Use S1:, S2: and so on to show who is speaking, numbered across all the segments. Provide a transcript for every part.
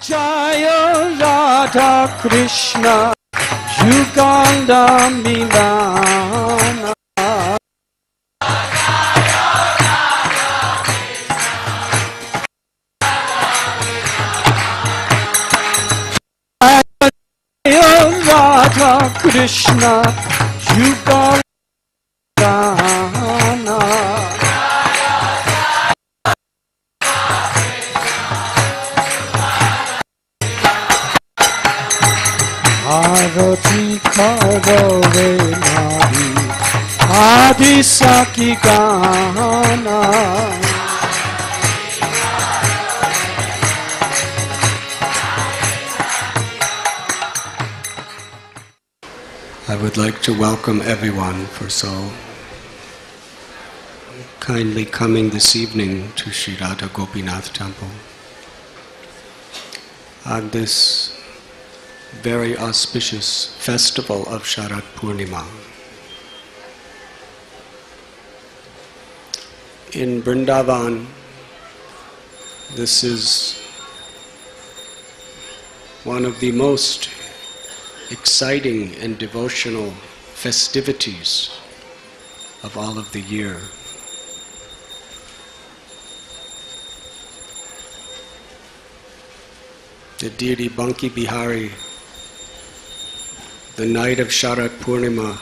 S1: Jaya Radha Krishna Yuganda Milana Jaya Radha Krishna Yuganda Arati Karave Nari Adi Saki Gana I would like to welcome everyone for so kindly coming this evening to Sri Radha Gopinath Temple on this very auspicious festival of Sharad Purnima. In Vrindavan, this is one of the most exciting and devotional festivities of all of the year. The deity Banki Bihari, the night of Sharad Purnima,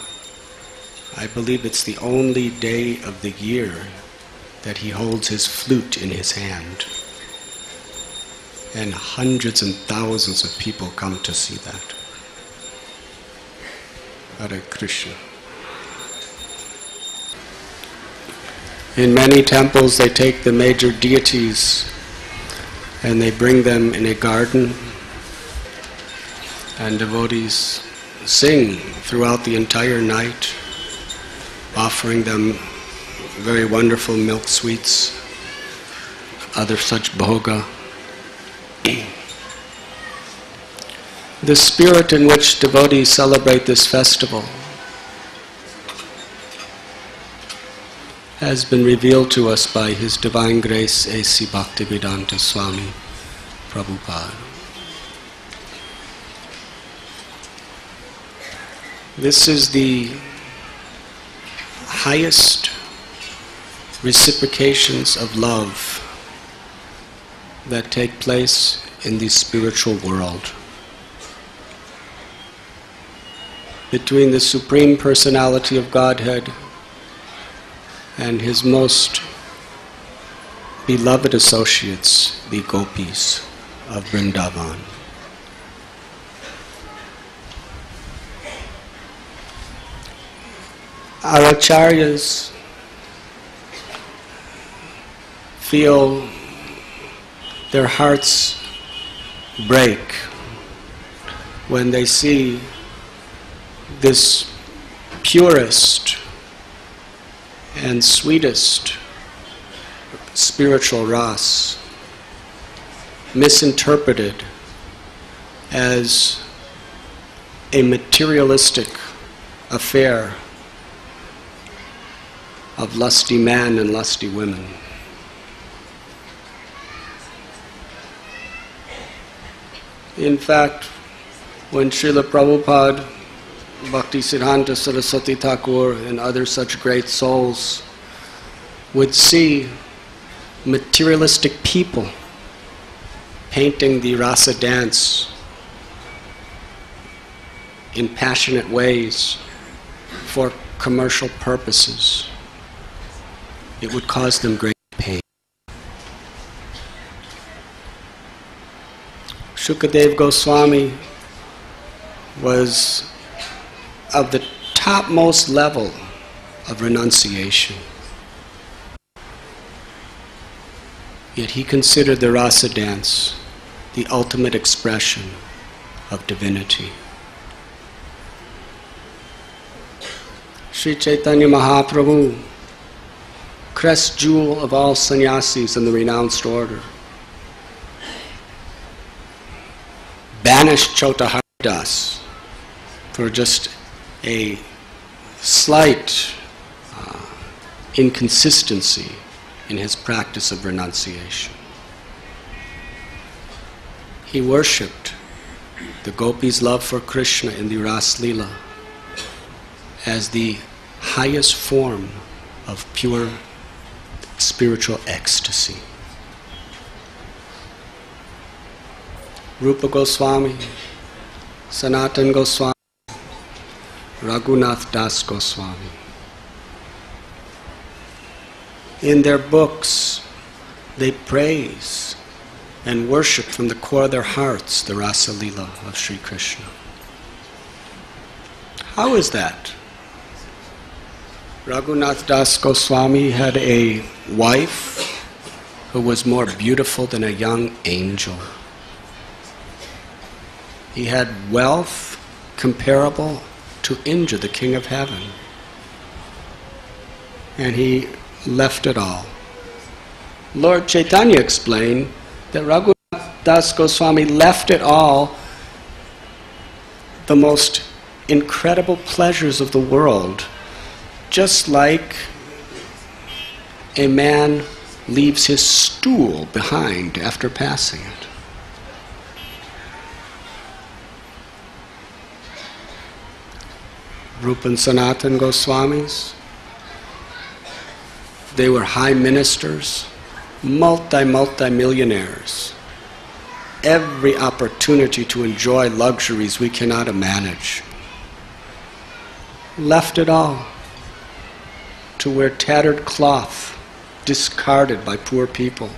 S1: I believe it's the only day of the year that he holds his flute in his hand. And hundreds and thousands of people come to see that. Hare Krishna. In many temples they take the major deities and they bring them in a garden, and devotees sing throughout the entire night, offering them very wonderful milk sweets, other such bhoga. The spirit in which devotees celebrate this festival has been revealed to us by His Divine Grace A.C. Bhaktivedanta Swami Prabhupada. This is the highest reciprocations of love that take place in the spiritual world. Between the Supreme Personality of Godhead and His most beloved associates, the gopis of Vrindavan. Our acharyas feel their hearts break when they see this purest and sweetest spiritual ras misinterpreted as a materialistic affair of lusty men and lusty women. In fact, when Srila Prabhupada, Bhaktisiddhanta Saraswati Thakur and other such great souls would see materialistic people painting the rasa dance in passionate ways for commercial purposes, it would cause them great pain. Shukadev Goswami was of the topmost level of renunciation. Yet he considered the rasa dance the ultimate expression of divinity. Sri Chaitanya Mahaprabhu, crest jewel of all sannyasis in the renounced order, banished Chota Haridas for just a slight inconsistency in his practice of renunciation. He worshipped the gopis' love for Krishna in the Ras Leela as the highest form of pure spiritual ecstasy. Rupa Goswami, Sanatan Goswami, Raghunath Das Goswami. In their books, they praise and worship from the core of their hearts the Rasa Leela of Sri Krishna. How is that? Raghunath Das Goswami had a wife who was more beautiful than a young angel. He had wealth comparable to Indra, the king of heaven. And he left it all. Lord Chaitanya explained that Raghunath Das Goswami left it all, the most incredible pleasures of the world, just like a man leaves his stool behind after passing it. Rupa and Sanatan Goswamis, they were high ministers, multi-millionaires. Every opportunity to enjoy luxuries we cannot manage. Left it all to wear tattered cloth, discarded by poor people.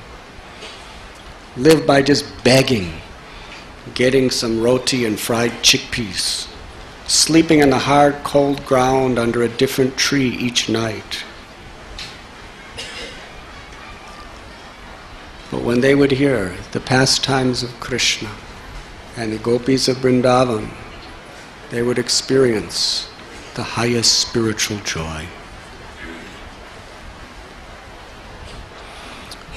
S1: Live by just begging, getting some roti and fried chickpeas, sleeping on the hard, cold ground under a different tree each night. But when they would hear the pastimes of Krishna and the gopis of Vrindavan, they would experience the highest spiritual joy.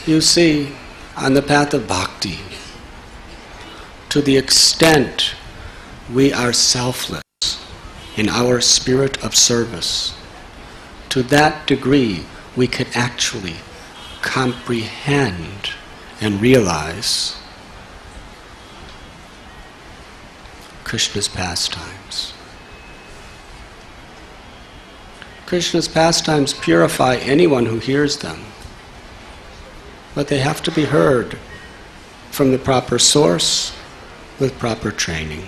S1: You see, on the path of bhakti, to the extent we are selfless in our spirit of service, to that degree we could actually comprehend and realize Krishna's pastimes. Krishna's pastimes purify anyone who hears them, but they have to be heard from the proper source with proper training.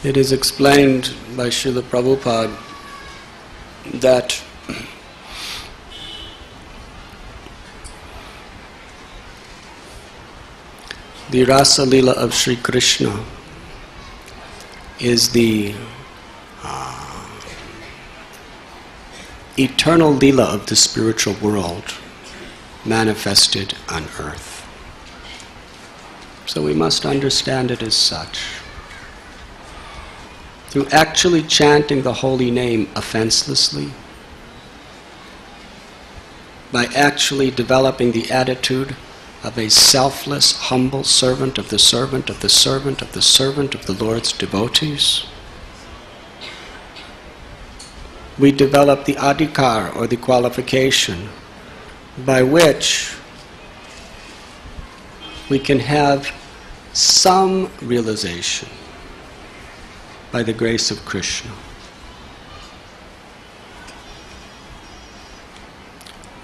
S1: It is explained by Srila Prabhupada that the Rasa Leela of Sri Krishna is the eternal Leela of the spiritual world manifested on earth. So we must understand it as such. Through actually chanting the holy name offenselessly, by actually developing the attitude of a selfless, humble servant of the servant of the servant of the servant of the Lord's devotees, we develop the adhikar, or the qualification, by which we can have some realization by the grace of Krishna.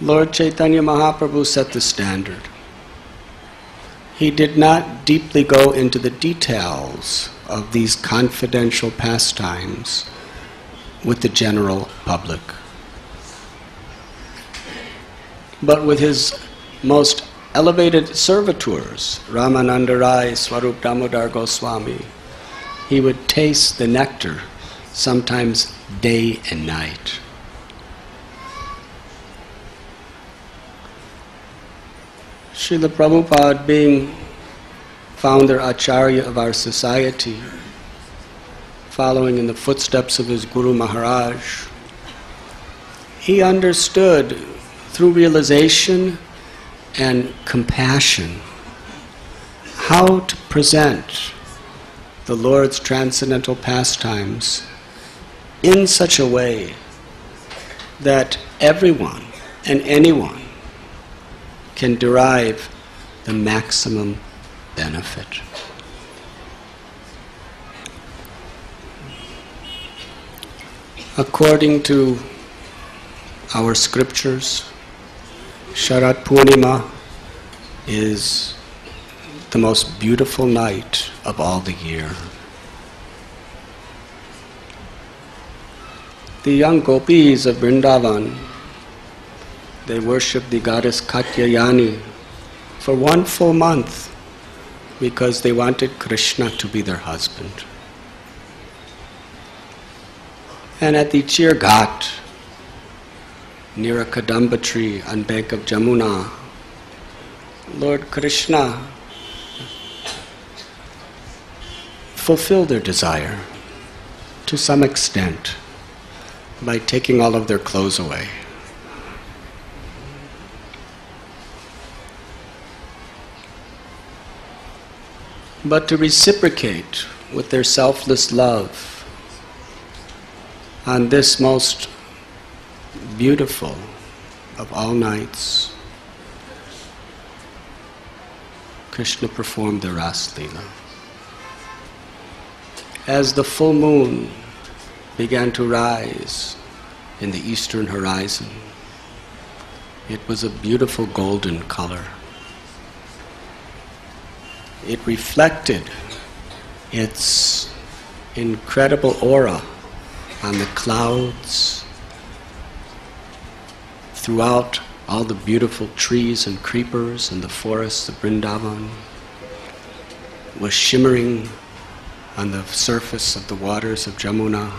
S1: Lord Chaitanya Mahaprabhu set the standard. He did not deeply go into the details of these confidential pastimes with the general public. But with his most elevated servitors, Ramananda Rai, Swarup Damodar Goswami, he would taste the nectar, sometimes day and night. Srila Prabhupada, being founder Acharya of our society, following in the footsteps of his Guru Maharaj, he understood through realization and compassion how to present the Lord's transcendental pastimes in such a way that everyone and anyone can derive the maximum benefit. According to our scriptures, Sharad Purnima is the most beautiful night of all the year. The young gopis of Vrindavan, they worship the goddess Katyayani for 1 full month because they wanted Krishna to be their husband. And at the Chir Ghat, near a Kadamba tree on bank of Jamuna, Lord Krishna fulfilled their desire to some extent by taking all of their clothes away. But to reciprocate with their selfless love on this most beautiful of all nights, Krishna performed the Ras Leela. As the full moon began to rise in the eastern horizon, it was a beautiful golden color. It reflected its incredible aura on the clouds, throughout all the beautiful trees and creepers in the forests of Vrindavan, was shimmering on the surface of the waters of Jamuna.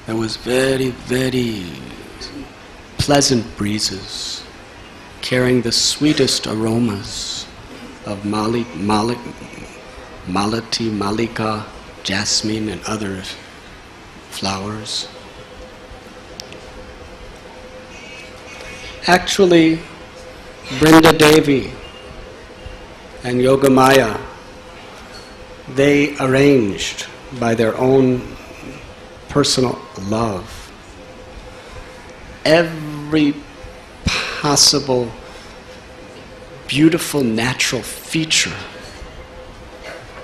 S1: There was very, very pleasant breezes carrying the sweetest aromas of malati, malika, jasmine, and other flowers. Actually, Brinda Devi and Yogamaya, they arranged by their own personal love every possible beautiful natural feature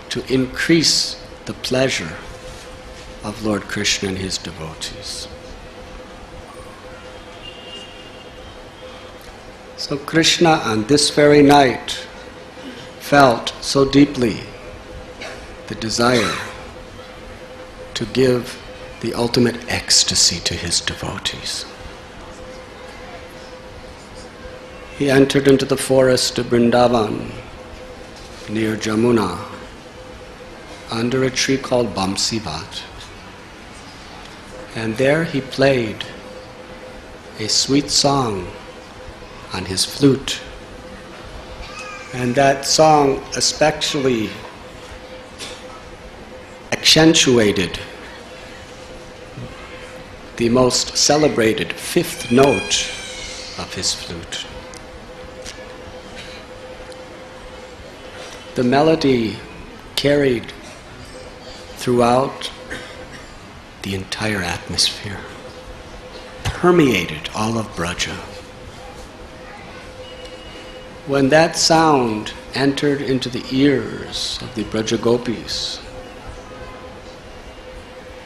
S1: to increase the pleasure of Lord Krishna and his devotees. So Krishna on this very night felt so deeply the desire to give the ultimate ecstasy to his devotees. He entered into the forest of Vrindavan near Jamuna under a tree called Bamsivat. And there he played a sweet song on his flute. And that song especially accentuated the most celebrated fifth note of his flute. The melody carried throughout the entire atmosphere, permeated all of Braja. When that sound entered into the ears of the Braja Gopis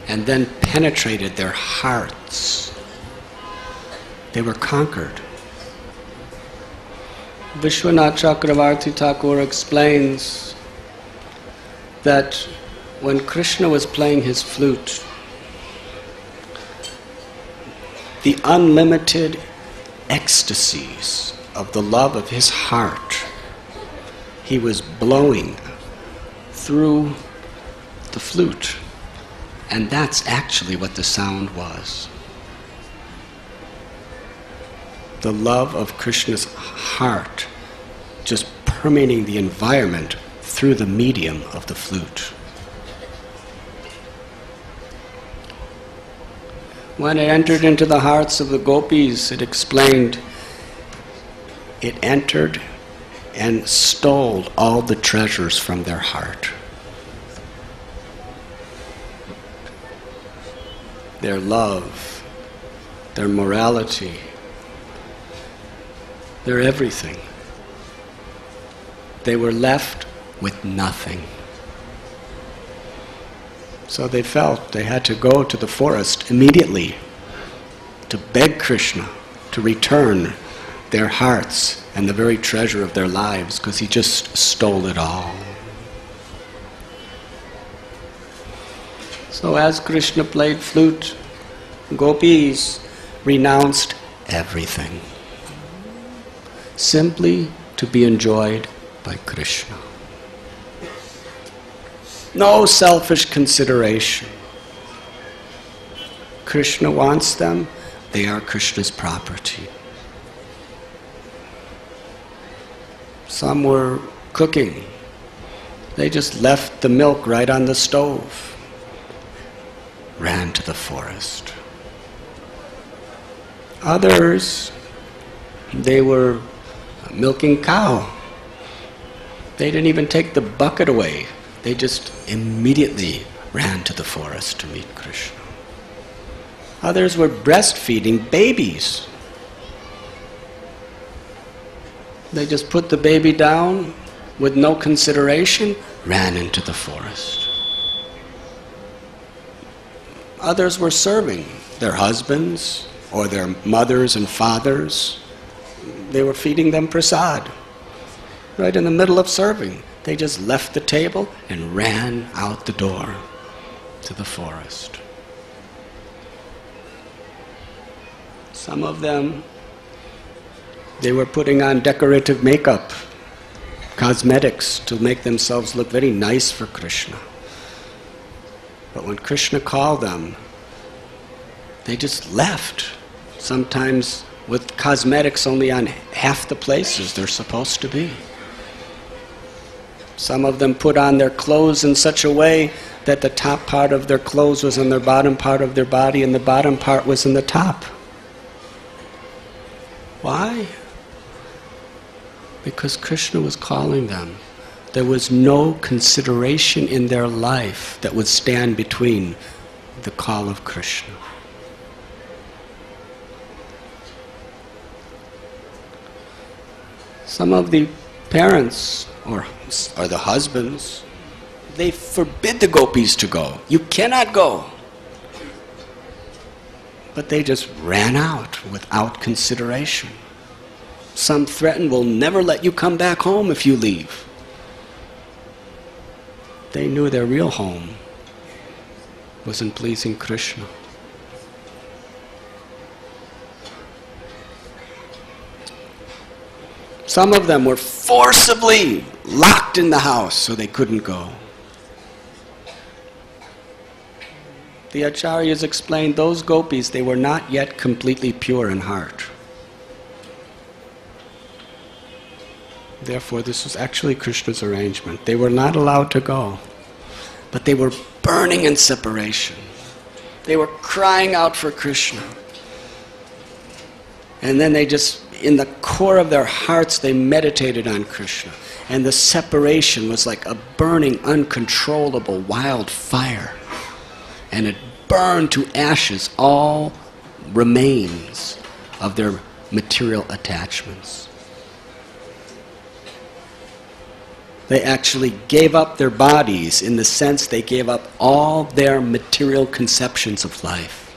S1: and then penetrated their hearts, they were conquered. Vishwanath Chakravarti Thakur explains that when Krishna was playing his flute, the unlimited ecstasies of the love of his heart, he was blowing through the flute. And that's actually what the sound was. The love of Krishna's heart just permeating the environment through the medium of the flute. When it entered into the hearts of the gopis, it explained, it entered and stole all the treasures from their heart. their love, their morality, their everything. They were left with nothing. So they felt they had to go to the forest immediately to beg Krishna to return their hearts and the very treasure of their lives, because he just stole it all. So as Krishna played flute, gopis renounced everything, simply to be enjoyed by Krishna. No selfish consideration. Krishna wants them, they are Krishna's property. Some were cooking. They just left the milk right on the stove, ran to the forest. Others, they were milking cow. They didn't even take the bucket away. They just immediately ran to the forest to meet Krishna. Others were breastfeeding babies. They just put the baby down with no consideration, ran into the forest. Others were serving their husbands or their mothers and fathers. They were feeding them prasad. Right in the middle of serving, they just left the table and ran out the door to the forest. Some of them, they were putting on decorative makeup, cosmetics to make themselves look very nice for Krishna. But when Krishna called them, they just left, sometimes with cosmetics only on half the places they're supposed to be. Some of them put on their clothes in such a way that the top part of their clothes was in the bottom part of their body and the bottom part was in the top. Why? Because Krishna was calling them. There was no consideration in their life that would stand between the call of Krishna. Some of the parents or the husbands, they forbid the gopis to go. You cannot go. But they just ran out without consideration. Some threatened, we'll never let you come back home if you leave. They knew their real home was in pleasing Krishna. Some of them were forcibly locked in the house so they couldn't go. The acharyas explained those gopis, they were not yet completely pure in heart. Therefore, this was actually Krishna's arrangement. They were not allowed to go, but they were burning in separation. They were crying out for Krishna. And then they just, in the core of their hearts, they meditated on Krishna. And the separation was like a burning, uncontrollable wildfire. And it burned to ashes all remains of their material attachments. They actually gave up their bodies in the sense they gave up all their material conceptions of life,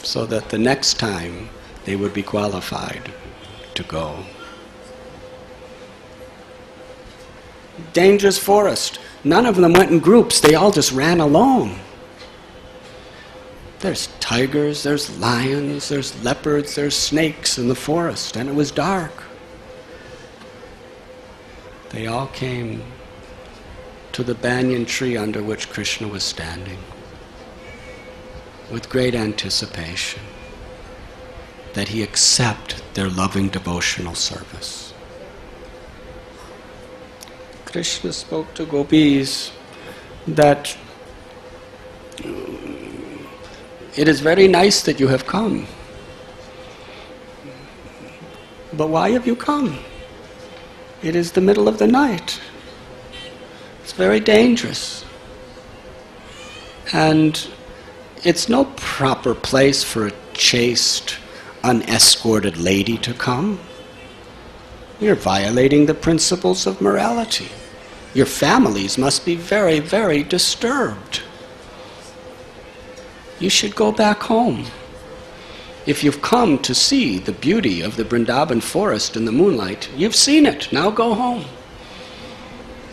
S1: so that the next time they would be qualified to go. Dangerous forest. None of them went in groups. They all just ran alone. There's tigers, there's lions, there's leopards, there's snakes in the forest, and it was dark. They all came to the banyan tree under which Krishna was standing with great anticipation that he accept their loving devotional service. Krishna spoke to gopis that it is very nice that you have come, but why have you come? It is the middle of the night. It's very dangerous. And it's no proper place for a chaste, unescorted lady to come. You're violating the principles of morality. Your families must be very, very disturbed. You should go back home. If you've come to see the beauty of the Vrindavan forest in the moonlight, you've seen it. Now go home.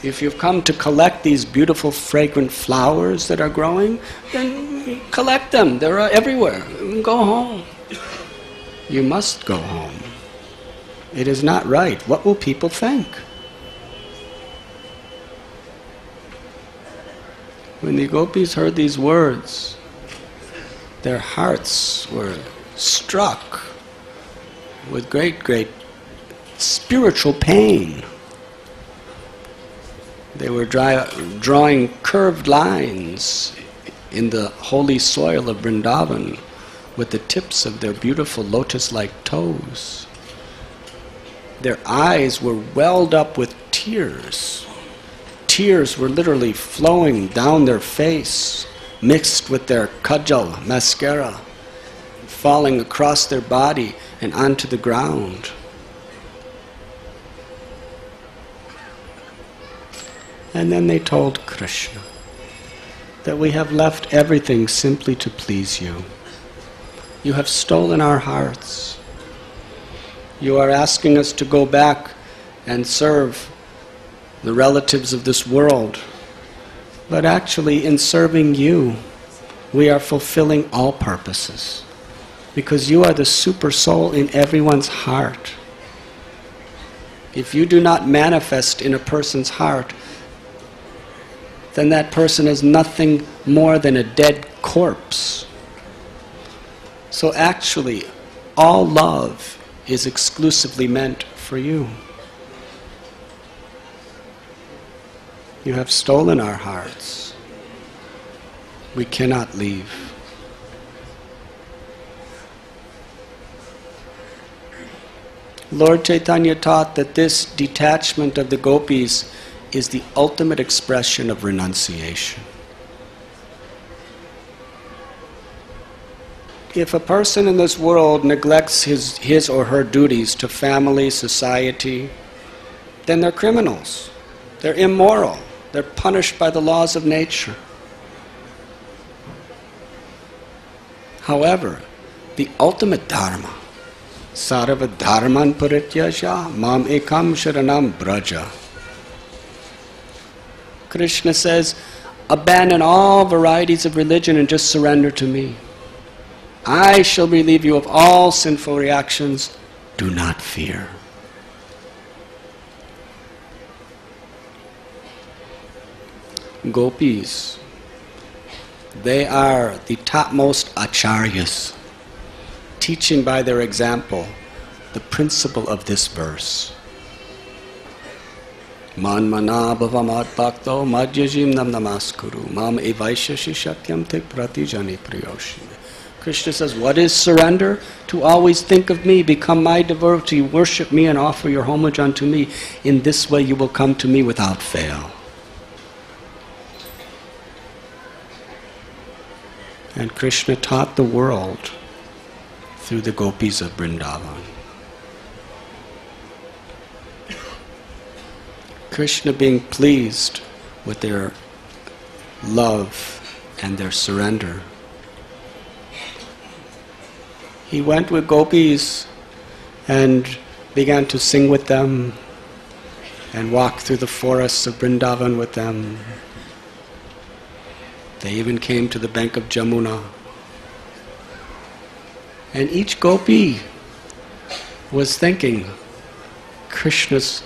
S1: If you've come to collect these beautiful fragrant flowers that are growing, then collect them. They're everywhere. Go home. You must go home. It is not right. What will people think? When the gopis heard these words, their hearts were struck with great, great spiritual pain. They were drawing curved lines in the holy soil of Vrindavan with the tips of their beautiful lotus-like toes. Their eyes were welled up with tears. Tears were literally flowing down their face, mixed with their kajal, mascara, falling across their body and onto the ground. And then they told Krishna that we have left everything simply to please you. You have stolen our hearts. You are asking us to go back and serve the relatives of this world. But actually, in serving you, we are fulfilling all purposes. Because you are the super soul in everyone's heart. If you do not manifest in a person's heart, then that person is nothing more than a dead corpse. So actually, all love is exclusively meant for you. You have stolen our hearts. We cannot leave. Lord Chaitanya taught that this detachment of the gopis is the ultimate expression of renunciation. If a person in this world neglects his or her duties to family, society, then they're criminals. They're immoral. They're punished by the laws of nature. However, the ultimate dharma, sarva dharman parityasya mam ekam sharanam braja. Krishna says, abandon all varieties of religion and just surrender to me. I shall relieve you of all sinful reactions. Do not fear. Gopis, they are the topmost acharyas, teaching by their example the principle of this verse. Man mana bhavamad bhakto madhyajim nam namaskuru mam evaishashi shakyam te pratijani priyoshime. Krishna says, what is surrender? To always think of me, become my devotee, worship me and offer your homage unto me. In this way you will come to me without fail. And Krishna taught the world through the gopis of Vrindavan. Krishna being pleased with their love and their surrender, he went with gopis and began to sing with them and walk through the forests of Vrindavan with them. They even came to the bank of Jamuna. And each gopi was thinking, Krishna's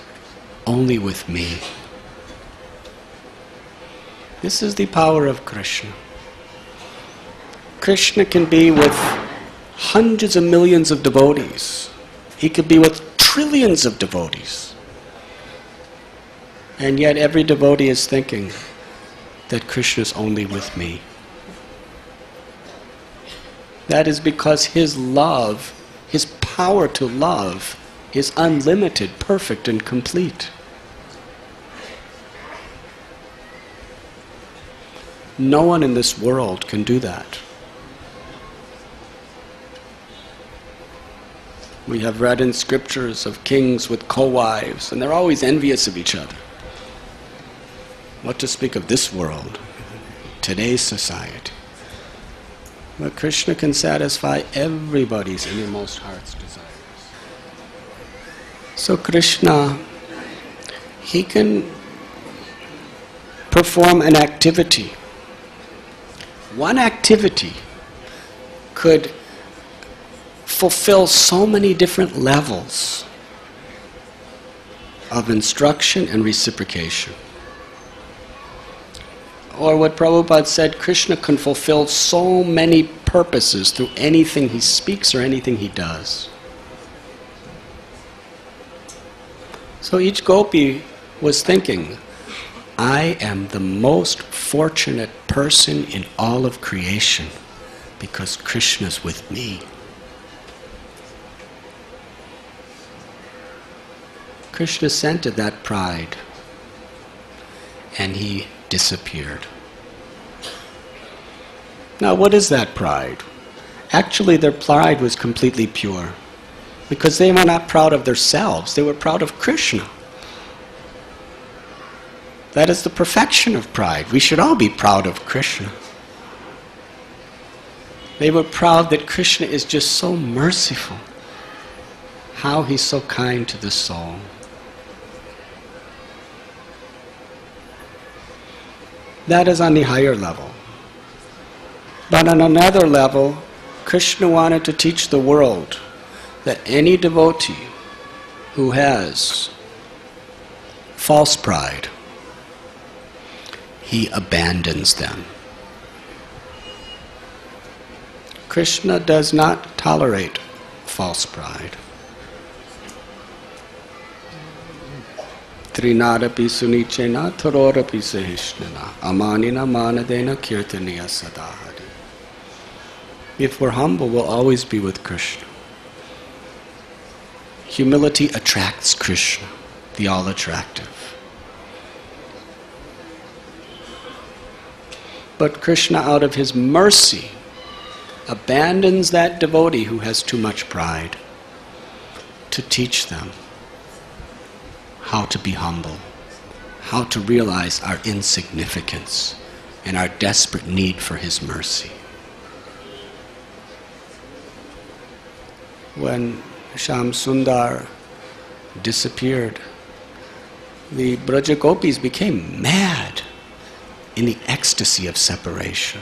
S1: only with me. This is the power of Krishna. Krishna can be with hundreds of millions of devotees. He could be with trillions of devotees. And yet every devotee is thinking that Krishna is only with me. That is because his love, his power to love, is unlimited, perfect, and complete. No one in this world can do that. We have read in scriptures of kings with co-wives, and they're always envious of each other. What to speak of this world, today's society. But Krishna can satisfy everybody's innermost heart's desires. So Krishna, he can perform an activity. One activity could fulfill so many different levels of instruction and reciprocation. Or what Prabhupada said, Krishna can fulfill so many purposes through anything he speaks or anything he does. So each gopi was thinking, I am the most fortunate person in all of creation because Krishna's with me. Krishna scented that pride and he disappeared. Now, what is that pride? Actually, their pride was completely pure because they were not proud of themselves, they were proud of Krishna. That is the perfection of pride. We should all be proud of Krishna. They were proud that Krishna is just so merciful. How he's so kind to the soul. That is on the higher level. But on another level, Krishna wanted to teach the world that any devotee who has false pride, he abandons them. Krishna does not tolerate false pride. Trinadapi sunichena tharorapi sahishnana amanina manadena kirtaniya sadahari. If we're humble, we'll always be with Krishna. Humility attracts Krishna, the all-attractive. But Krishna, out of his mercy, abandons that devotee who has too much pride to teach them how to be humble, how to realize our insignificance and our desperate need for his mercy. When Shyam Sundar disappeared, the Braja Gopis became mad in the ecstasy of separation.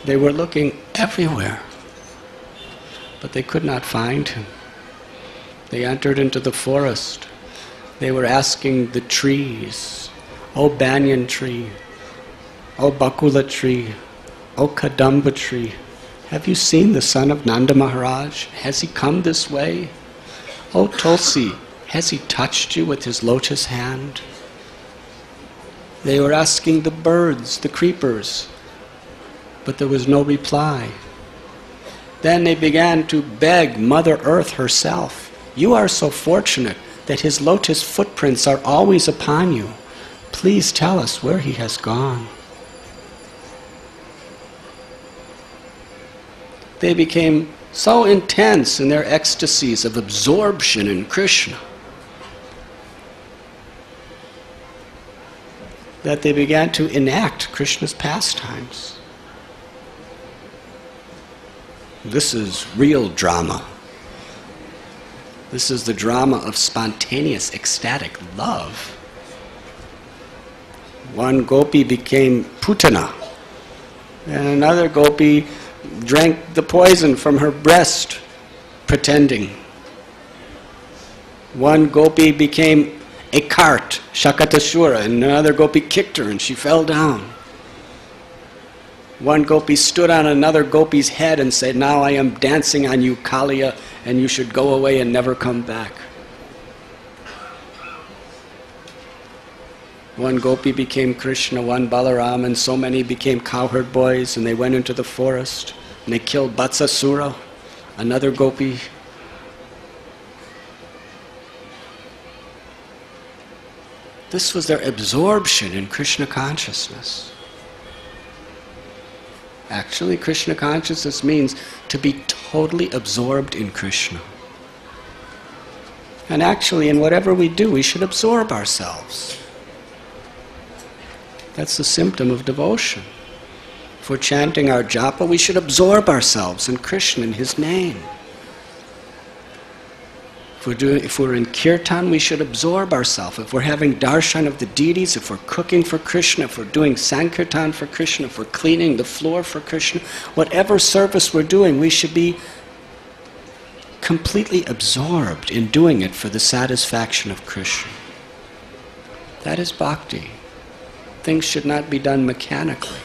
S1: They were looking everywhere, but they could not find him. They entered into the forest. They were asking the trees, "O banyan tree, O bakula tree, O kadamba tree, have you seen the son of Nanda Maharaj? Has he come this way? O Tulsi, has he touched you with his lotus hand?" They were asking the birds, the creepers, but there was no reply. Then they began to beg Mother Earth herself. You are so fortunate that his lotus footprints are always upon you. Please tell us where he has gone. They became so intense in their ecstasies of absorption in Krishna that they began to enact Krishna's pastimes. This is real drama. This is the drama of spontaneous, ecstatic love. One gopi became putana, and another gopi drank the poison from her breast, pretending. One gopi became a cart, Shakatasura, and another gopi kicked her and she fell down. One gopi stood on another gopi's head and said, "Now I am dancing on you, Kaliya, and you should go away and never come back." One gopi became Krishna, one Balaram, and so many became cowherd boys, and they went into the forest and they killed Vatsasura, another gopi. This was their absorption in Krishna consciousness. Actually, Krishna consciousness means to be totally absorbed in Krishna. And actually, in whatever we do, we should absorb ourselves. That's the symptom of devotion. If we're chanting our japa, we should absorb ourselves in Krishna, in His name. If we're in kirtan, we should absorb ourselves. If we're having darshan of the deities, if we're cooking for Krishna, if we're doing sankirtan for Krishna, if we're cleaning the floor for Krishna, whatever service we're doing, we should be completely absorbed in doing it for the satisfaction of Krishna. That is bhakti. Things should not be done mechanically.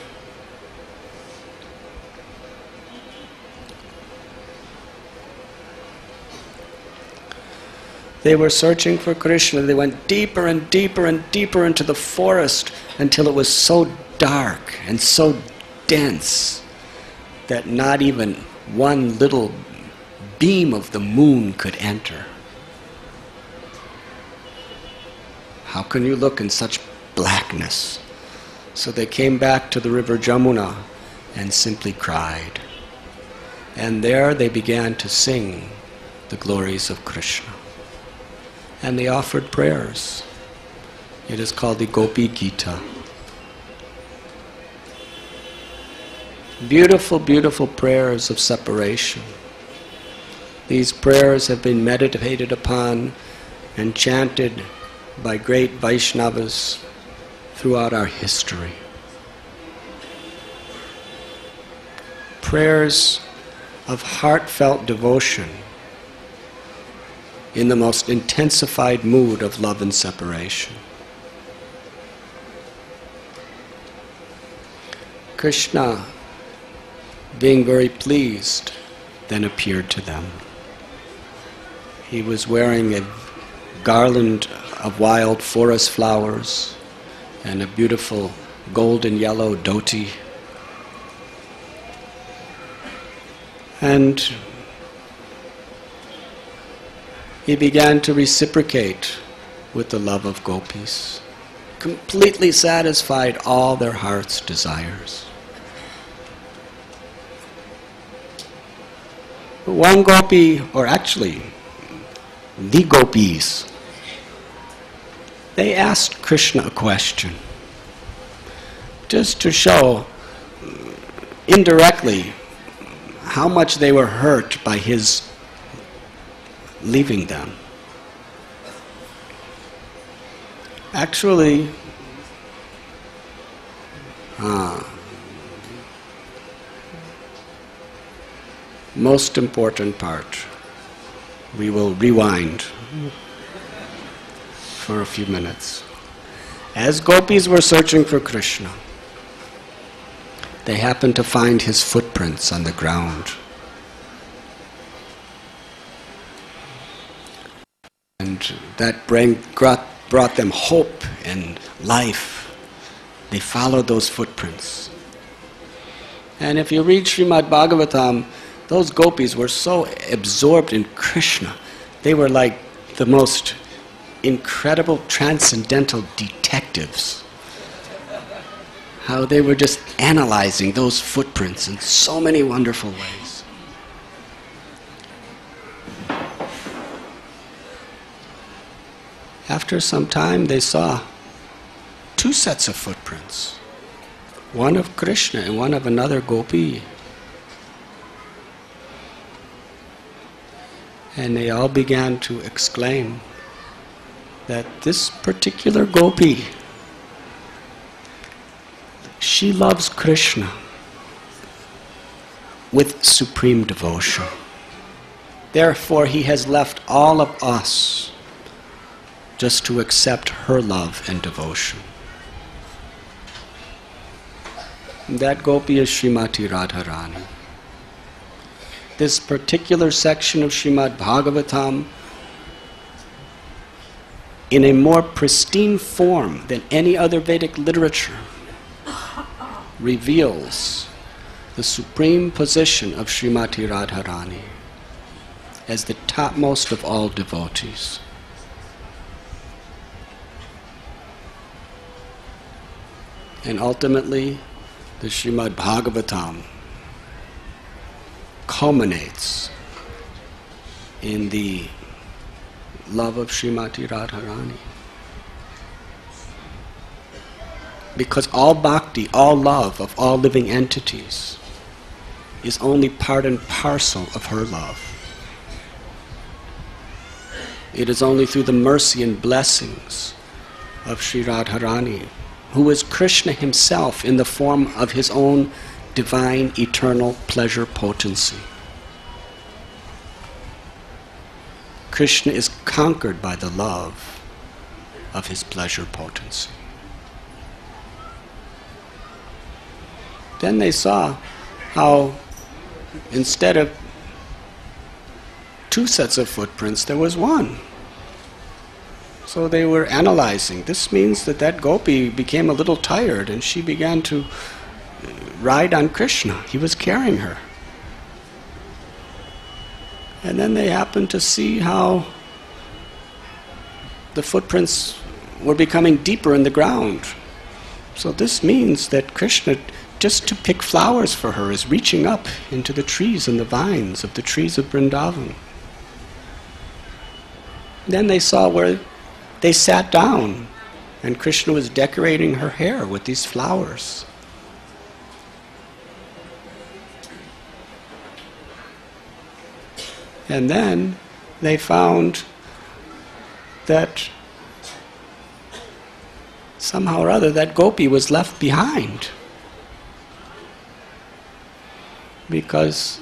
S1: They were searching for Krishna. They went deeper and deeper and deeper into the forest until it was so dark and so dense that not even one little beam of the moon could enter. How can you look in such blackness? So they came back to the river Jamuna and simply cried. And there they began to sing the glories of Krishna. And they offered prayers. It is called the Gopi Gita. Beautiful, beautiful prayers of separation. These prayers have been meditated upon and chanted by great Vaishnavas throughout our history. Prayers of heartfelt devotion in the most intensified mood of love and separation. Krishna, being very pleased, then appeared to them. He was wearing a garland of wild forest flowers and a beautiful golden yellow dhoti. And he began to reciprocate with the love of gopis, completely satisfied all their heart's desires. One gopi, or actually the gopis, they asked Krishna a question, just to show indirectly how much they were hurt by his leaving them. Actually, most important part, we will rewind for a few minutes. As gopis were searching for Krishna, they happened to find his footprints on the ground. And that brought them hope and life. They followed those footprints. And if you read Srimad Bhagavatam, those gopis were so absorbed in Krishna. They were like the most incredible transcendental detectives. How they were just analyzing those footprints in so many wonderful ways. After some time, they saw two sets of footprints, one of Krishna and one of another gopi. And they all began to exclaim that this particular gopi, she loves Krishna with supreme devotion. Therefore, he has left all of us just to accept her love and devotion. That gopi is Srimati Radharani. This particular section of Srimad Bhagavatam, in a more pristine form than any other Vedic literature, reveals the supreme position of Srimati Radharani as the topmost of all devotees. And ultimately, the Srimad Bhagavatam culminates in the love of Srimati Radharani. Because all bhakti, all love of all living entities is only part and parcel of her love. It is only through the mercy and blessings of Sri Radharani, who is Krishna himself in the form of his own divine eternal pleasure potency. Krishna is conquered by the love of his pleasure potency. Then they saw how instead of 2 sets of footprints, there was 1. So they were analyzing. This means that gopi became a little tired and she began to ride on Krishna. He was carrying her. And then they happened to see how the footprints were becoming deeper in the ground. So this means that Krishna, just to pick flowers for her, is reaching up into the trees and the vines of the trees of Vrindavan. Then they saw where they sat down and Krishna was decorating her hair with these flowers. And then they found that somehow or other that gopi was left behind, because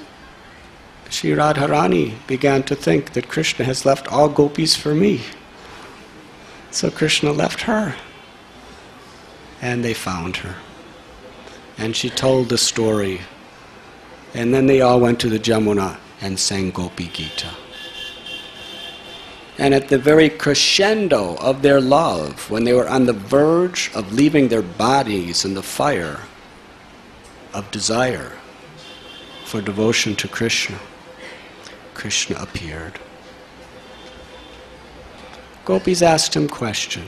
S1: Sri Radharani began to think that Krishna has left all gopis for me. So Krishna left her, and they found her. And she told the story, and then they all went to the Jamuna and sang Gopi Gita. And at the very crescendo of their love, when they were on the verge of leaving their bodies in the fire of desire for devotion to Krishna, Krishna appeared. Gopis asked him a question.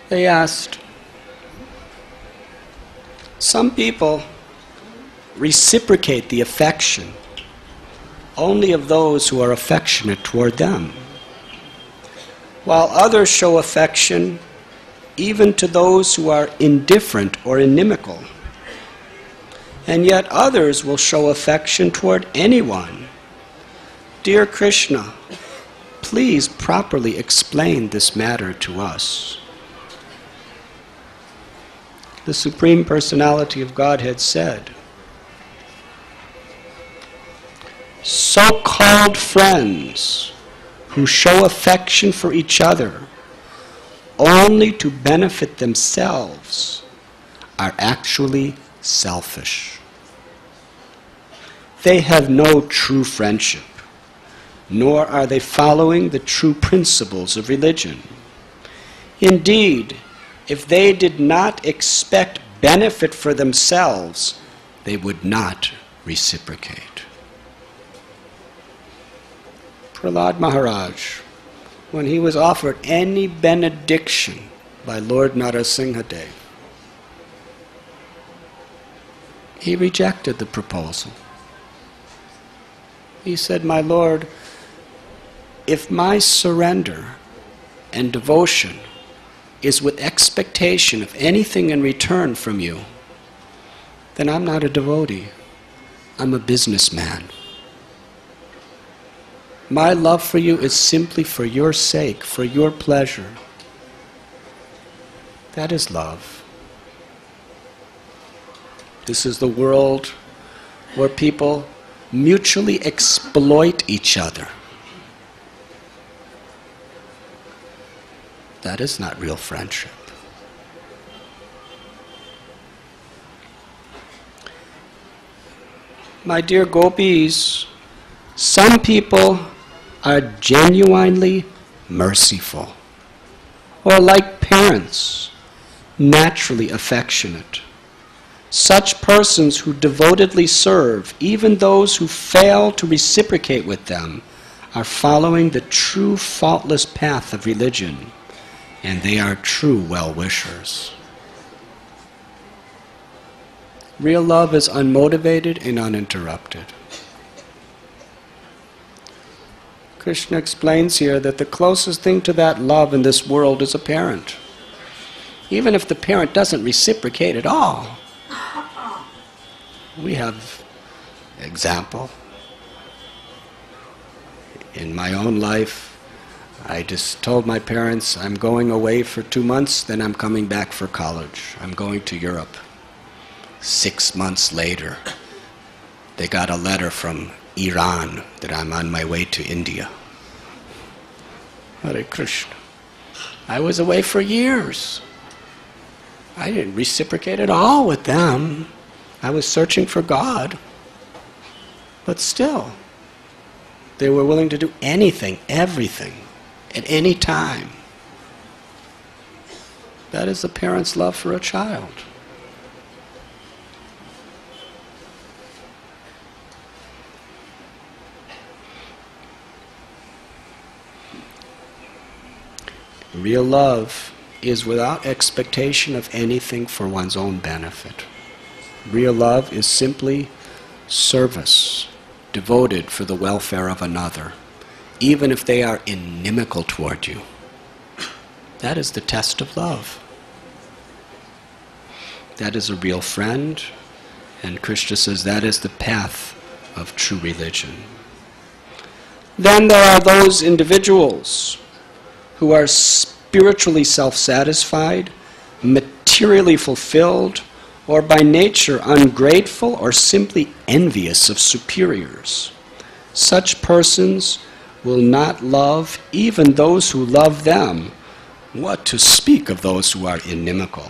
S1: They asked, some people reciprocate the affection only of those who are affectionate toward them, while others show affection even to those who are indifferent or inimical. And yet others will show affection toward anyone. Dear Krishna, please properly explain this matter to us. The Supreme Personality of Godhead said, so-called friends who show affection for each other only to benefit themselves are actually selfish. They have no true friendship, nor are they following the true principles of religion. Indeed, if they did not expect benefit for themselves, they would not reciprocate. Prahlad Maharaj, when he was offered any benediction by Lord Narasimhadev, he rejected the proposal. He said, my Lord, if my surrender and devotion is with expectation of anything in return from you, then I'm not a devotee. I'm a businessman. My love for you is simply for your sake, for your pleasure. That is love. This is the world where people mutually exploit each other. That is not real friendship. My dear gopis, some people are genuinely merciful, or like parents, naturally affectionate. Such persons who devotedly serve, even those who fail to reciprocate with them, are following the true faultless path of religion, and they are true well-wishers. Real love is unmotivated and uninterrupted. Krishna explains here that the closest thing to that love in this world is a parent. Even if the parent doesn't reciprocate at all. We have example. In my own life, I just told my parents, I'm going away for 2 months, then I'm coming back for college. I'm going to Europe. 6 months later, they got a letter from Iran that I'm on my way to India. Hare Krishna. I was away for years. I didn't reciprocate at all with them. I was searching for God. But still, they were willing to do anything, everything, at any time. That is a parent's love for a child. Real love is without expectation of anything for one's own benefit. Real love is simply service, devoted for the welfare of another, even if they are inimical toward you. That is the test of love. That is a real friend, and Krishna says that is the path of true religion. Then there are those individuals who are spiritually self-satisfied, materially fulfilled, or by nature ungrateful or simply envious of superiors. Such persons will not love even those who love them. What to speak of those who are inimical?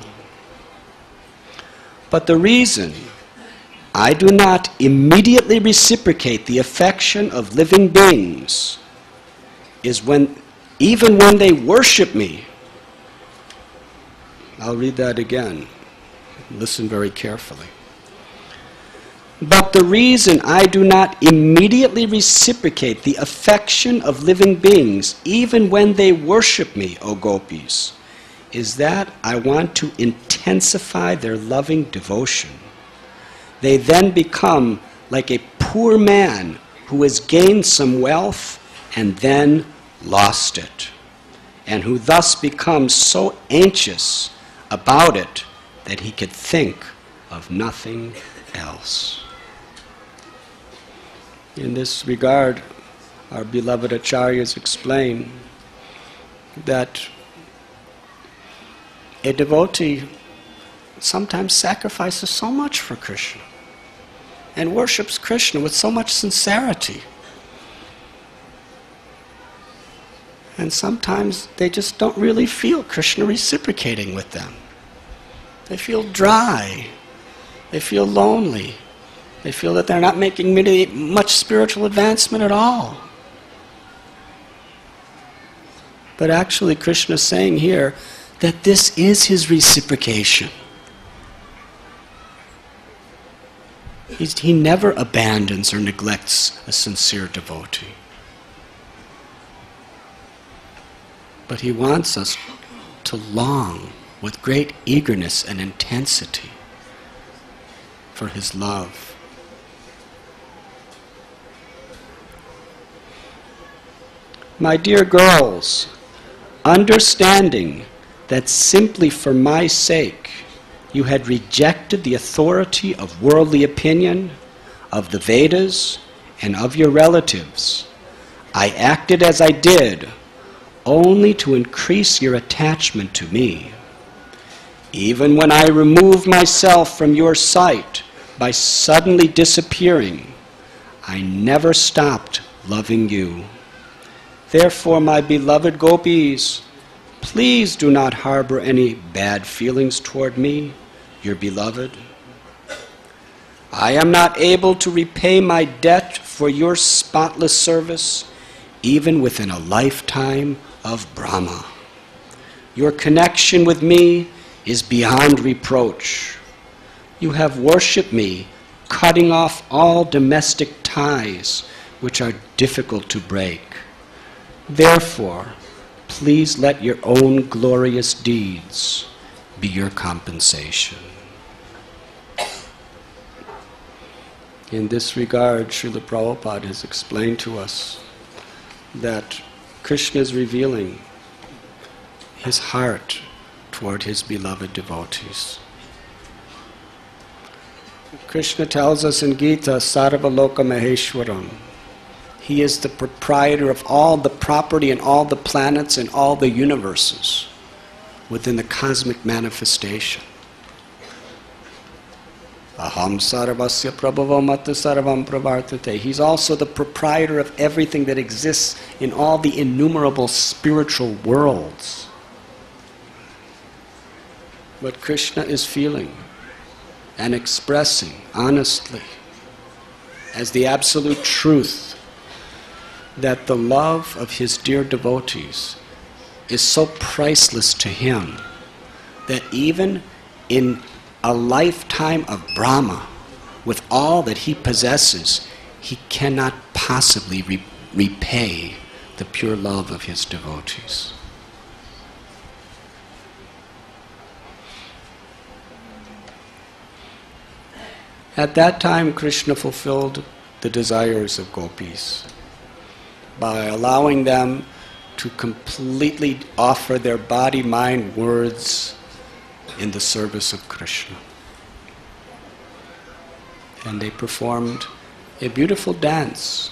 S1: But the reason I do not immediately reciprocate the affection of living beings is even when they worship me. I'll read that again. Listen very carefully. But the reason I do not immediately reciprocate the affection of living beings, even when they worship me, O gopis, is that I want to intensify their loving devotion. They then become like a poor man who has gained some wealth and then lost it, and who thus becomes so anxious about it that he could think of nothing else. In this regard, our beloved acharyas explain that a devotee sometimes sacrifices so much for Krishna and worships Krishna with so much sincerity. And sometimes they just don't really feel Krishna reciprocating with them. They feel dry. They feel lonely. They feel that they're not making much spiritual advancement at all. But actually Krishna is saying here that this is his reciprocation. He never abandons or neglects a sincere devotee. But he wants us to long with great eagerness and intensity for his love. My dear girls, understanding that simply for my sake you had rejected the authority of worldly opinion, of the Vedas, and of your relatives, I acted as I did only to increase your attachment to me. Even when I removed myself from your sight by suddenly disappearing, I never stopped loving you. Therefore, my beloved gopis, please do not harbor any bad feelings toward me, your beloved. I am not able to repay my debt for your spotless service, even within a lifetime of Brahma. Your connection with me is beyond reproach. You have worshipped me, cutting off all domestic ties which are difficult to break. Therefore, please let your own glorious deeds be your compensation. In this regard, Srila Prabhupada has explained to us that Krishna is revealing his heart toward his beloved devotees. Krishna tells us in Gita, Sarvaloka Maheshwaram. He is the proprietor of all the property and all the planets and all the universes within the cosmic manifestation. Aham sarvasya prabhavo matta sarvam pravartate. He's also the proprietor of everything that exists in all the innumerable spiritual worlds. But Krishna is feeling and expressing honestly as the absolute truth that the love of his dear devotees is so priceless to him that even in a lifetime of Brahma, with all that he possesses, he cannot possibly repay the pure love of his devotees. At that time, Krishna fulfilled the desires of gopis by allowing them to completely offer their body, mind, words in the service of Krishna. And they performed a beautiful dance.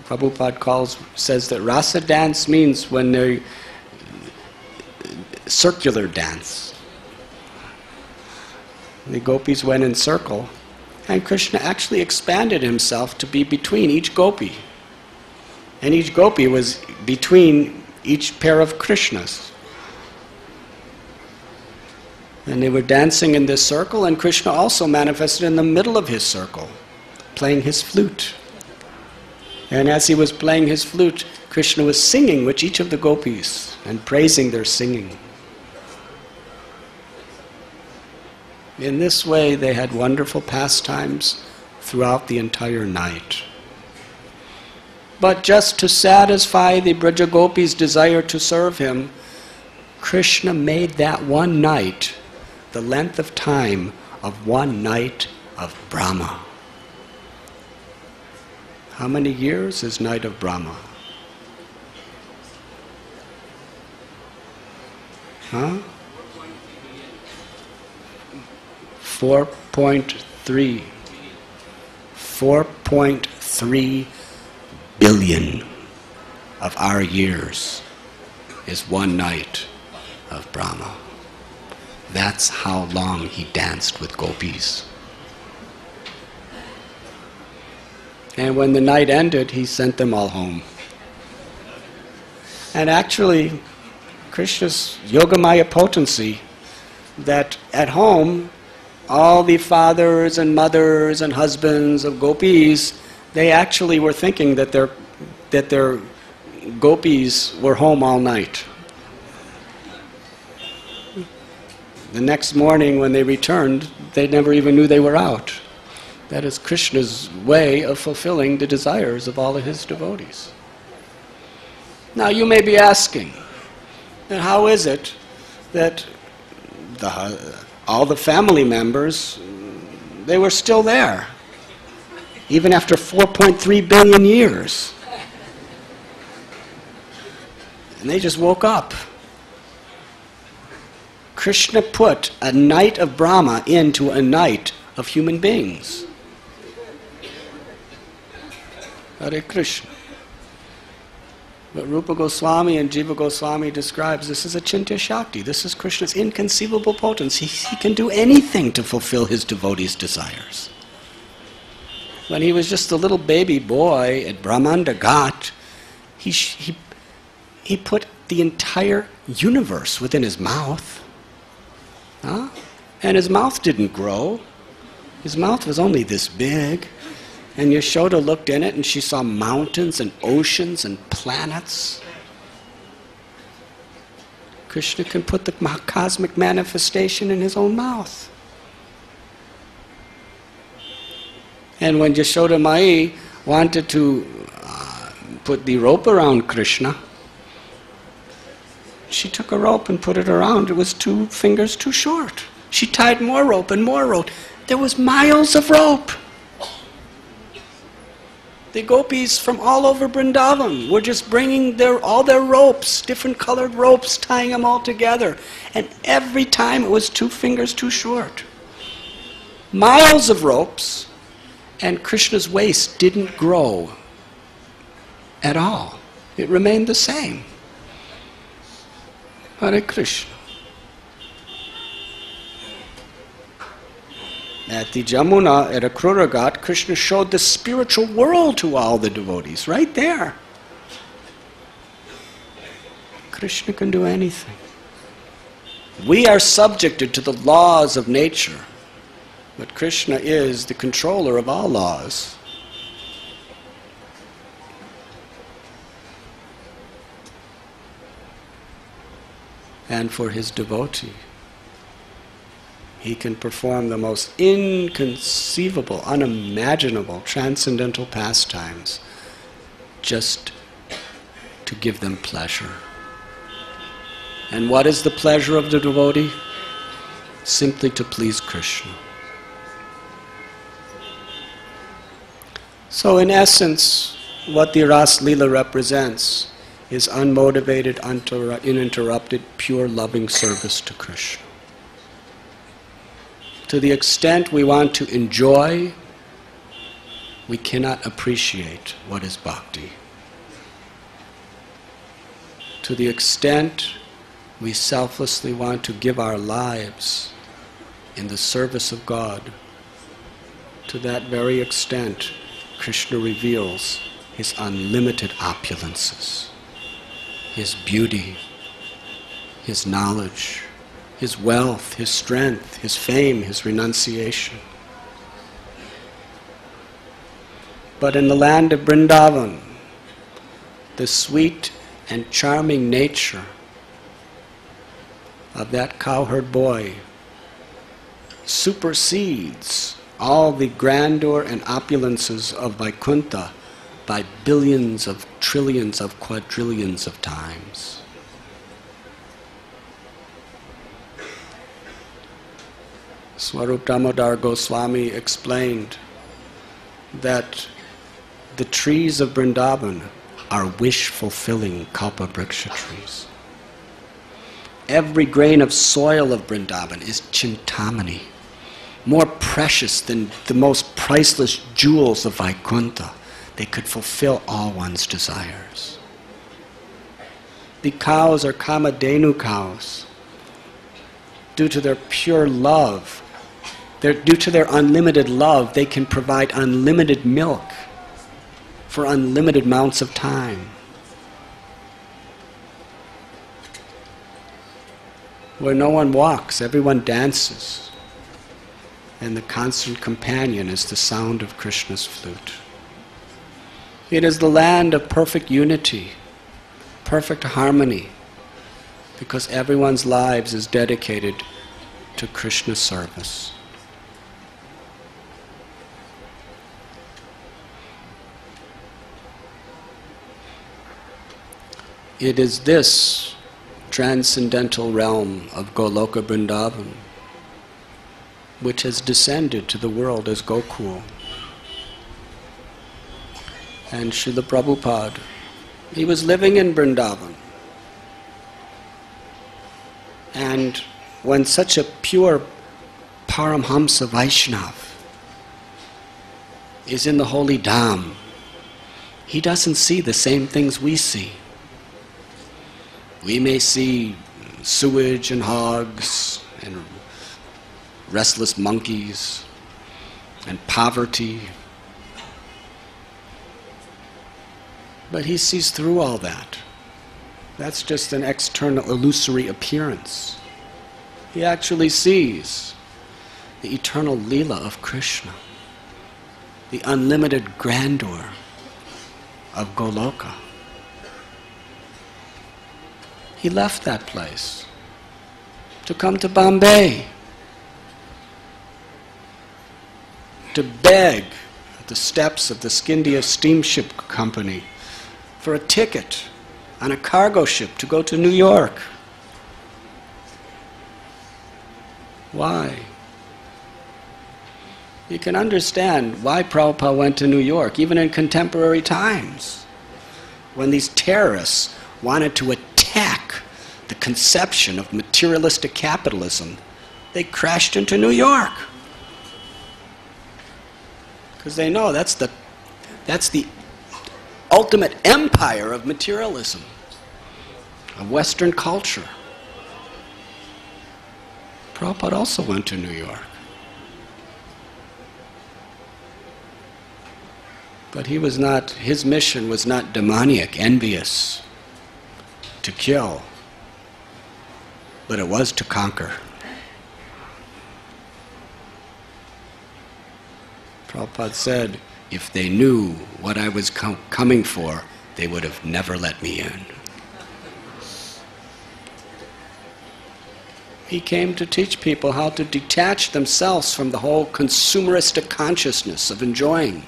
S1: Prabhupada says that rasa dance means when they circular dance. The gopis went in circle, and Krishna actually expanded himself to be between each gopi. And each gopi was between each pair of Krishnas. And they were dancing in this circle, and Krishna also manifested in the middle of his circle, playing his flute. And as he was playing his flute, Krishna was singing with each of the gopis and praising their singing. In this way, they had wonderful pastimes throughout the entire night. But just to satisfy the Braja Gopis' desire to serve him, Krishna made that one night the length of time of one night of Brahma. How many years is night of Brahma? Huh? 4.3. 4.3 billion of our years is one night of Brahma. That's how long he danced with gopis. And when the night ended, he sent them all home. And actually, Krishna's Yogamaya potency, that at home, all the fathers and mothers and husbands of gopis, they actually were thinking that their gopis were home all night. The next morning when they returned, they never even knew they were out. That is Krishna's way of fulfilling the desires of all of his devotees. Now you may be asking, then how is it that all the family members, they were still there, even after 4.3 billion years? And they just woke up. Krishna put a night of Brahma into a night of human beings. Hare Krishna. But Rupa Goswami and Jiva Goswami describes this as a Chintya Shakti. This is Krishna's inconceivable potency. He can do anything to fulfill his devotees' desires. When he was just a little baby boy at Brahmanda Ghat, he put the entire universe within his mouth. Huh? And his mouth didn't grow. His mouth was only this big. And Yashoda looked in it and she saw mountains and oceans and planets. Krishna can put the cosmic manifestation in his own mouth. And when Yashoda Mai wanted to put the rope around Krishna, she took a rope and put it around. It was 2 fingers too short. She tied more rope and more rope. There was miles of rope. The gopis from all over Vrindavan were just bringing all their ropes, different colored ropes, tying them all together. And every time it was 2 fingers too short. Miles of ropes, and Krishna's waist didn't grow at all. It remained the same. Hare Krishna. At the Jamuna, at Akruragat, Krishna showed the spiritual world to all the devotees, right there. Krishna can do anything. We are subjected to the laws of nature, but Krishna is the controller of all laws. And for his devotee, he can perform the most inconceivable, unimaginable, transcendental pastimes just to give them pleasure. And what is the pleasure of the devotee? Simply to please Krishna. So in essence, what the Ras Leela represents is unmotivated, uninterrupted, pure loving service to Krishna. To the extent we want to enjoy, we cannot appreciate what is bhakti. To the extent we selflessly want to give our lives in the service of God, to that very extent Krishna reveals his unlimited opulences, his beauty, his knowledge, his wealth, his strength, his fame, his renunciation. But in the land of Vrindavan, the sweet and charming nature of that cowherd boy supersedes all the grandeur and opulences of Vaikuntha by billions of trillions of quadrillions of times. Swarup Damodar Goswami explained that the trees of Vrindavan are wish-fulfilling kalpa-vriksha trees. Every grain of soil of Vrindavan is chintamani, more precious than the most priceless jewels of Vaikuntha. They could fulfill all one's desires. The cows are Kamadhenu cows. Due to their pure love, due to their unlimited love, they can provide unlimited milk for unlimited amounts of time. Where no one walks, everyone dances. And the constant companion is the sound of Krishna's flute. It is the land of perfect unity, perfect harmony, because everyone's lives is dedicated to Krishna's service. It is this transcendental realm of Goloka Vrindavan which has descended to the world as Gokul. And Srila Prabhupada, he was living in Vrindavan. And when such a pure Paramhamsa Vaishnava is in the holy Dham, he doesn't see the same things we see. We may see sewage and hogs and restless monkeys and poverty, but he sees through all that. That's just an external illusory appearance. He actually sees the eternal Leela of Krishna, the unlimited grandeur of Goloka. He left that place to come to Bombay, to beg at the steps of the Scindia Steamship Company for a ticket on a cargo ship to go to New York. Why? You can understand why Prabhupada went to New York, even in contemporary times, when these terrorists wanted to attack the conception of materialistic capitalism. They crashed into New York. Because they know that's the ultimate empire of materialism, of Western culture. Prabhupada also went to New York. But his mission was not demoniac, envious, to kill, but it was to conquer. Prabhupada said, if they knew what I was coming for, they would have never let me in. He came to teach people how to detach themselves from the whole consumeristic consciousness of enjoying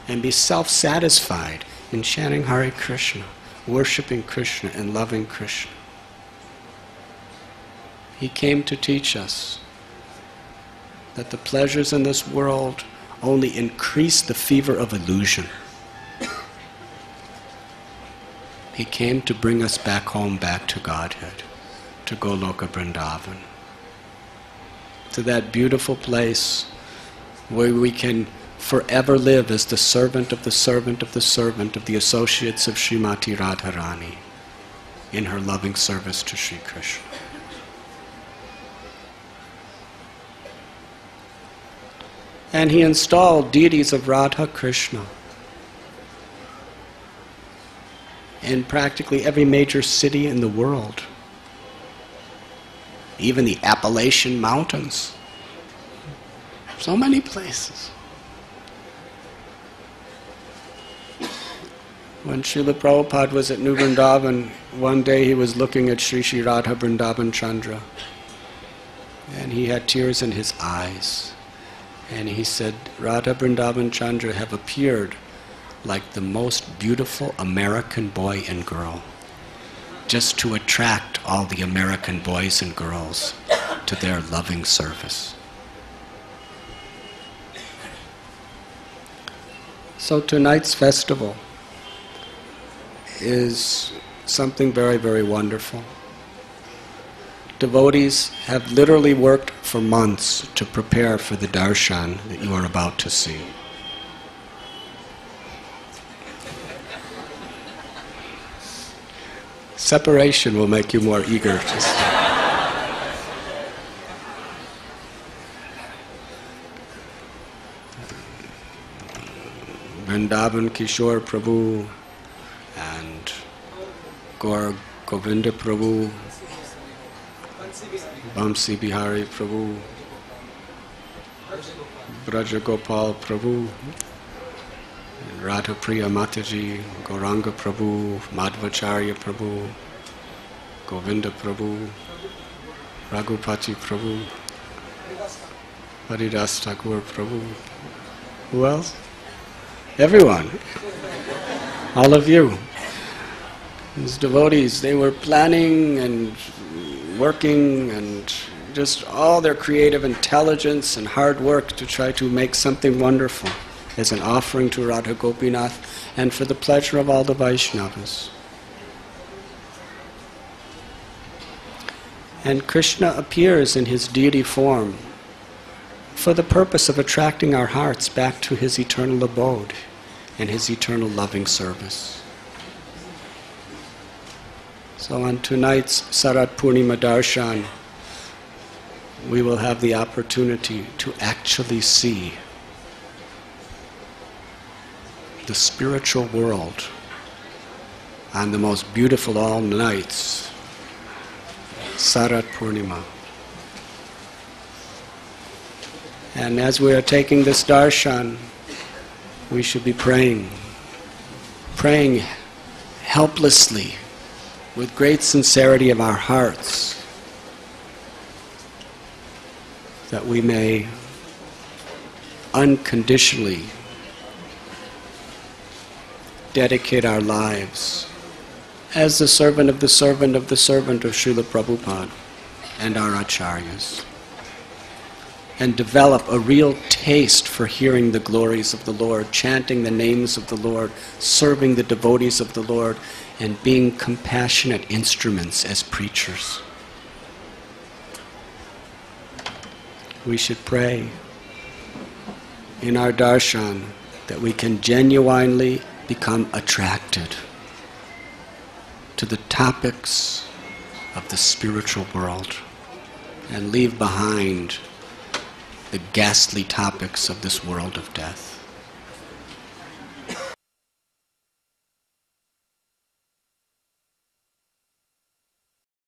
S1: and be self-satisfied in chanting Hare Krishna, worshipping Krishna and loving Krishna. He came to teach us that the pleasures in this world only increase the fever of illusion. He came to bring us back home, back to Godhead, to Goloka Vrindavan, to that beautiful place where we can forever live as the servant of the servant of the servant of the associates of Srimati Radharani in her loving service to Sri Krishna. And he installed deities of Radha Krishna in practically every major city in the world, even the Appalachian Mountains, so many places. When Srila Prabhupada was at New Vrindavan, one day he was looking at Sri Sri Radha Vrindavan Chandra, and he had tears in his eyes. And he said, Radha Vrindavan Chandra have appeared like the most beautiful American boy and girl, just to attract all the American boys and girls to their loving service. So tonight's festival is something very, very wonderful. Devotees have literally worked for months to prepare for the darshan that you are about to see. Separation will make you more eager to see. Vrindavan Kishore Prabhu and Gaur Govinda Prabhu, Vamsi Bihari Prabhu, Braja Gopal Prabhu, Radha Priya Mataji, Gauranga Prabhu, Madhvacharya Prabhu, Govinda Prabhu, Raghupati Prabhu, Haridas Thakur Prabhu. Who else? Everyone. All of you. These devotees, they were planning and working and just all their creative intelligence and hard work to try to make something wonderful as an offering to Radha Gopinath and for the pleasure of all the Vaishnavas. And Krishna appears in his deity form for the purpose of attracting our hearts back to his eternal abode and his eternal loving service. So on tonight's Sharad Purnima darshan, we will have the opportunity to actually see the spiritual world on the most beautiful all nights, Sharad Purnima. And as we are taking this darshan, we should be praying helplessly, with great sincerity of our hearts, that we may unconditionally dedicate our lives as the servant of the servant of the servant of Srila Prabhupada and our acharyas. and develop a real taste for hearing the glories of the Lord, chanting the names of the Lord, serving the devotees of the Lord, and being compassionate instruments as preachers. We should pray in our darshan that we can genuinely become attracted to the topics of the spiritual world and leave behind the ghastly topics of this world of death.